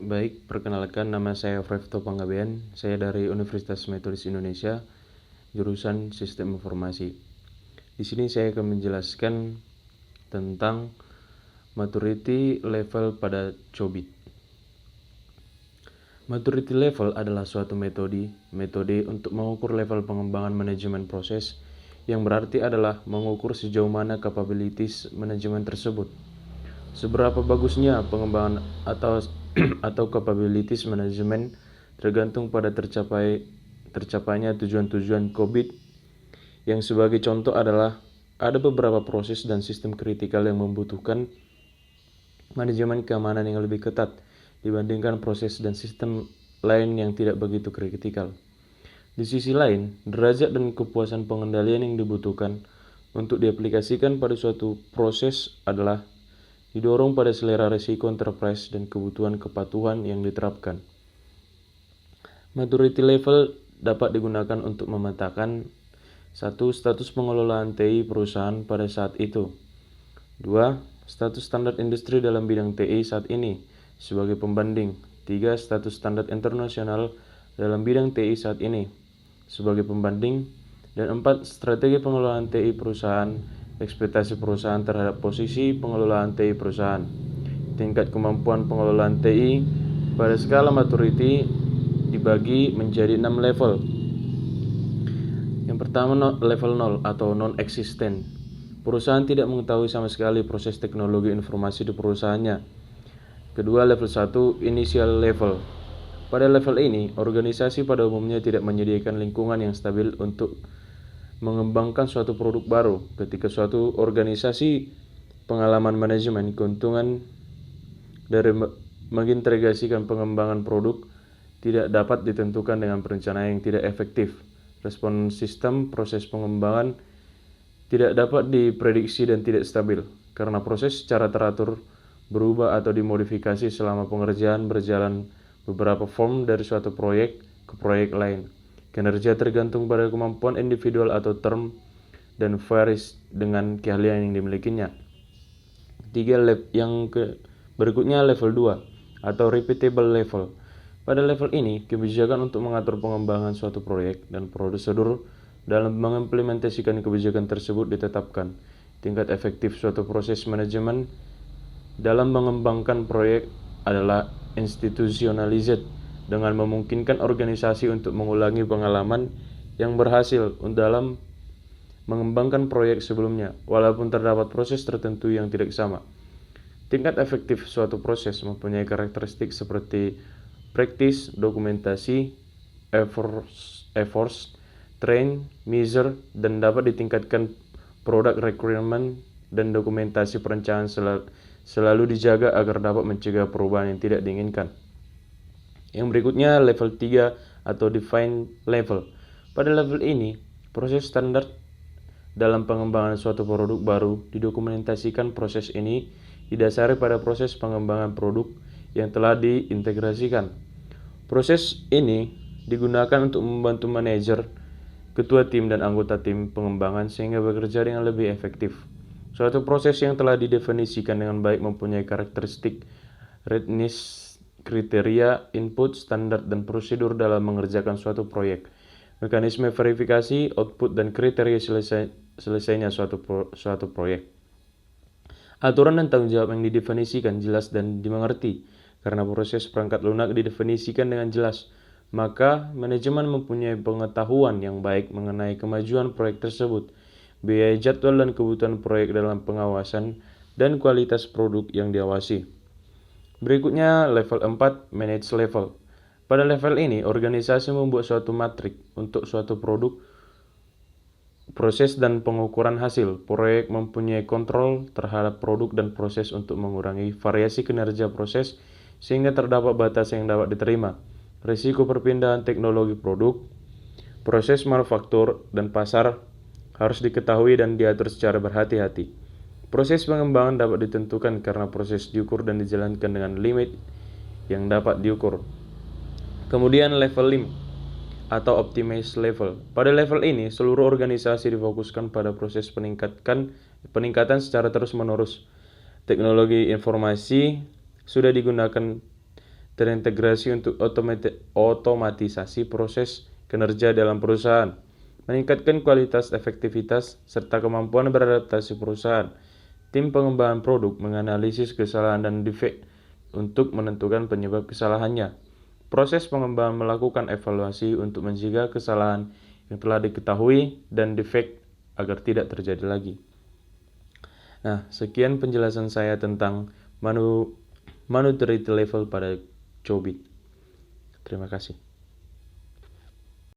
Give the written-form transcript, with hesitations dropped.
Baik, perkenalkan nama saya Frefto Panggabean. Saya dari Universitas Metodis Indonesia, jurusan Sistem Informasi. Di sini saya akan menjelaskan tentang maturity level pada COBIT. Maturity level adalah suatu metode untuk mengukur level pengembangan manajemen proses, yang berarti adalah mengukur sejauh mana capabilities manajemen tersebut. Seberapa bagusnya pengembangan atau capabilities manajemen tergantung pada tercapainya tujuan-tujuan COBIT, yang sebagai contoh adalah ada beberapa proses dan sistem kritikal yang membutuhkan manajemen keamanan yang lebih ketat dibandingkan proses dan sistem lain yang tidak begitu kritikal. Di sisi lain, derajat dan kepuasan pengendalian yang dibutuhkan untuk diaplikasikan pada suatu proses adalah didorong pada selera risiko enterprise dan kebutuhan kepatuhan yang diterapkan. Maturity level dapat digunakan untuk memetakan 1. Status pengelolaan TI perusahaan pada saat itu. 2. Status standar industri dalam bidang TI saat ini sebagai pembanding. 3. Status standar internasional dalam bidang TI saat ini sebagai pembanding. Dan 4. Strategi pengelolaan TI perusahaan, ekspektasi perusahaan terhadap posisi pengelolaan TI perusahaan. Tingkat kemampuan pengelolaan TI pada skala maturity dibagi menjadi 6 level. Yang pertama, level 0 atau non-existent. Perusahaan tidak mengetahui sama sekali proses teknologi informasi di perusahaannya. Kedua, level 1, initial level. Pada level ini, organisasi pada umumnya tidak menyediakan lingkungan yang stabil untuk mengembangkan suatu produk baru. Ketika suatu organisasi pengalaman manajemen, keuntungan dari mengintegrasikan pengembangan produk tidak dapat ditentukan dengan perencanaan yang tidak efektif. Respon sistem proses pengembangan tidak dapat diprediksi dan tidak stabil, karena proses secara teratur berubah atau dimodifikasi selama pengerjaan berjalan beberapa form dari suatu proyek ke proyek lain. Kinerja tergantung pada kemampuan individual atau term dan varies dengan keahlian yang dimilikinya. Berikutnya level 2 atau repeatable level. Pada level ini, kebijakan untuk mengatur pengembangan suatu proyek dan prosedur dalam mengimplementasikan kebijakan tersebut ditetapkan. Tingkat efektif suatu proses manajemen dalam mengembangkan proyek adalah institutionalized, dengan memungkinkan organisasi untuk mengulangi pengalaman yang berhasil dalam mengembangkan proyek sebelumnya, walaupun terdapat proses tertentu yang tidak sama. Tingkat efektif suatu proses mempunyai karakteristik seperti practice, dokumentasi, efforts, train, measure, dan dapat ditingkatkan. Product requirement dan dokumentasi perencanaan selalu dijaga agar dapat mencegah perubahan yang tidak diinginkan. Yang berikutnya level 3 atau defined level. Pada level ini, proses standar dalam pengembangan suatu produk baru didokumentasikan. Proses ini didasari pada proses pengembangan produk yang telah diintegrasikan. Proses ini digunakan untuk membantu manajer, ketua tim, dan anggota tim pengembangan sehingga bekerja dengan lebih efektif. Suatu proses yang telah didefinisikan dengan baik mempunyai karakteristik readiness, kriteria, input, standar, dan prosedur dalam mengerjakan suatu proyek, mekanisme verifikasi, output, dan kriteria selesainya suatu proyek. Aturan dan tanggung jawab yang didefinisikan jelas dan dimengerti. Karena proses perangkat lunak didefinisikan dengan jelas, maka manajemen mempunyai pengetahuan yang baik mengenai kemajuan proyek tersebut, biaya, jadwal, dan kebutuhan proyek dalam pengawasan dan kualitas produk yang diawasi. Berikutnya level 4, manage level. Pada level ini, organisasi membuat suatu matrik untuk suatu produk, proses, dan pengukuran hasil. Proyek mempunyai kontrol terhadap produk dan proses untuk mengurangi variasi kinerja proses sehingga terdapat batas yang dapat diterima. Risiko perpindahan teknologi produk, proses manufaktur, dan pasar harus diketahui dan diatur secara berhati-hati. Proses pengembangan dapat ditentukan karena proses diukur dan dijalankan dengan limit yang dapat diukur. Kemudian level 5 atau optimize level. Pada level ini, seluruh organisasi difokuskan pada proses peningkatan secara terus-menerus. Teknologi informasi sudah digunakan terintegrasi untuk otomatisasi proses kinerja dalam perusahaan, meningkatkan kualitas, efektivitas, serta kemampuan beradaptasi perusahaan. Tim pengembangan produk menganalisis kesalahan dan defek untuk menentukan penyebab kesalahannya. Proses pengembangan melakukan evaluasi untuk mencegah kesalahan yang telah diketahui dan defek agar tidak terjadi lagi. Nah, sekian penjelasan saya tentang maturity level pada Cobit. Terima kasih.